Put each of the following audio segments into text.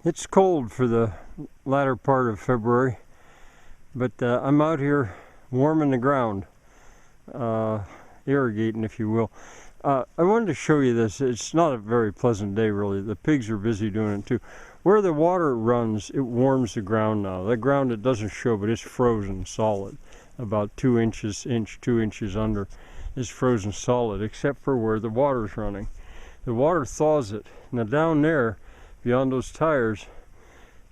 It's cold for the latter part of February, but I'm out here warming the ground, irrigating, if you will. I wanted to show you this. It's not a very pleasant day, really. The pigs are busy doing it too. Where the water runs, it warms the ground now. The ground, it doesn't show, but it's frozen solid. About 2 inches, 2 inches under is frozen solid, except for where the water's running. The water thaws it. Now down there, beyond those tires,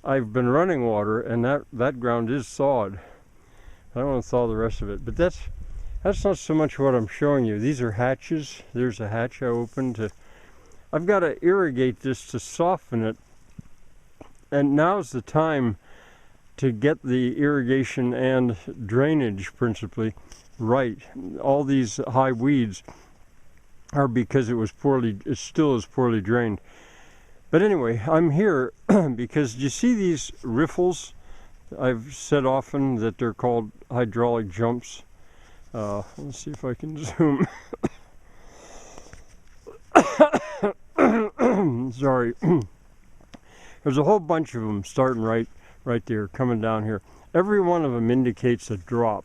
I've been running water, and that ground is thawed. I don't want to thaw the rest of it, but that's not so much what I'm showing you. These are hatches. There's a hatch I opened. I've got to irrigate this to soften it, and now's the time to get the irrigation and drainage principally right. All these high weeds are because it still is poorly drained. But anyway, I'm here because you see these riffles? I've said often that they're called hydraulic jumps. Let's see if I can zoom. Sorry. There's a whole bunch of them starting right there, coming down here. Every one of them indicates a drop,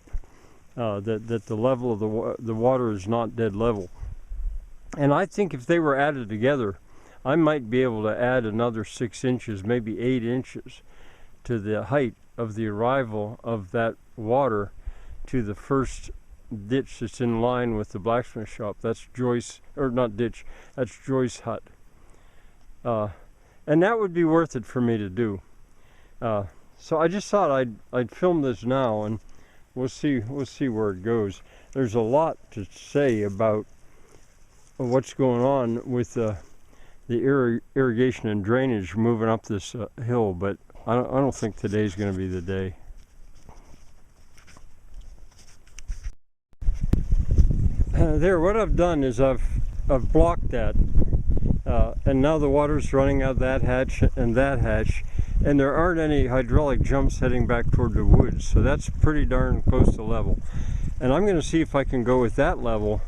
that the level of the water is not dead level. And I think if they were added together, I might be able to add another 6 inches, maybe 8 inches, to the height of the arrival of that water to the first ditch that's in line with the blacksmith shop. That's Joyce, or not ditch, that's Joyce hut. And that would be worth it for me to do. So I just thought I'd film this now, and we'll see where it goes. There's a lot to say about what's going on with the irrigation and drainage moving up this hill, but I don't think today's going to be the day. There, what I've done is I've blocked that, and now the water's running out that hatch, and there aren't any hydraulic jumps heading back toward the woods, so that's pretty darn close to level. And I'm going to see if I can go with that level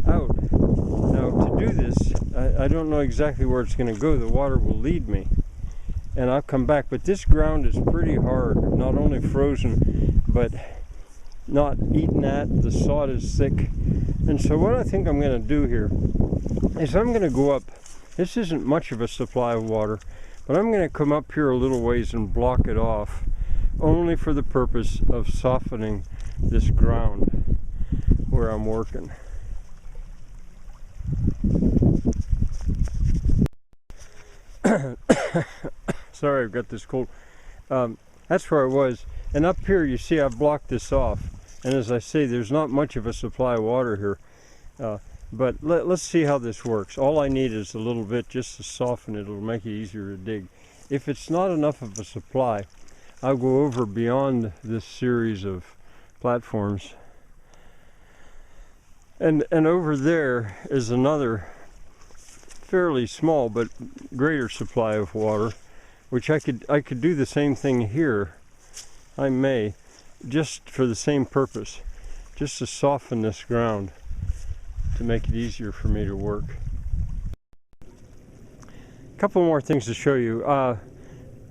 out. Now, to do this, I don't know exactly where it's going to go. The water will lead me, and I'll come back. But this ground is pretty hard, not only frozen, but not eaten at. The sod is thick. And so what I think I'm going to do here is I'm going to go up. This isn't much of a supply of water, but I'm going to come up here a little ways and block it off, only for the purpose of softening this ground where I'm working. Sorry, I've got this cold. That's where I was, and up here you see I've blocked this off, and as I say, there's not much of a supply of water here, but let's see how this works. All I need is a little bit just to soften it. It'll make it easier to dig. If it's not enough of a supply, I'll go over beyond this series of platforms, and over there is another fairly small but greater supply of water, which I could do the same thing here. I may, just for the same purpose, just to soften this ground, to make it easier for me to work. A couple more things to show you.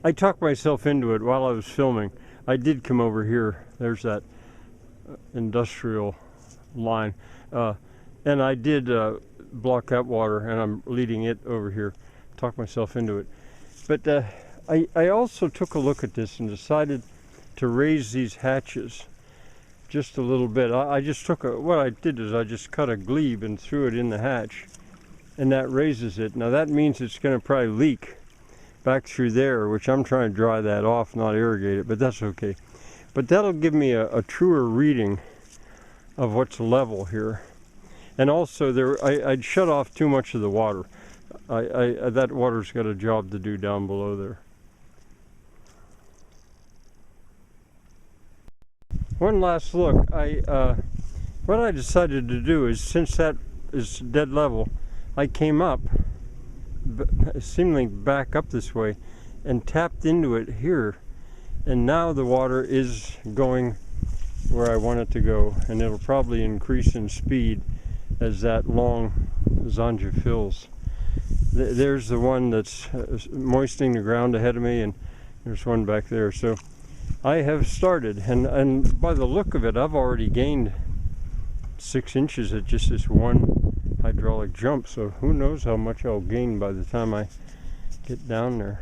I talked myself into it while I was filming. I did come over here. There's that industrial line, and I did block that water, and I'm leading it over here. Talk myself into it. But I also took a look at this and decided to raise these hatches just a little bit. I just took what I did is I just cut a glebe and threw it in the hatch, and that raises it. Now that means it's going to probably leak back through there, which I'm trying to dry that off, not irrigate it, but that's okay. But that'll give me a truer reading of what's level here. And also, I'd shut off too much of the water. That water's got a job to do down below there. One last look. What I decided to do is, since that is dead level, I came up, seemingly back up this way, and tapped into it here. And now the water is going where I want it to go, and it'll probably increase in speed as that long zanja fills. There's the one that's moistening the ground ahead of me, and there's one back there. So I have started, and by the look of it, I've already gained 6 inches at just this one hydraulic jump. So who knows how much I'll gain by the time I get down there.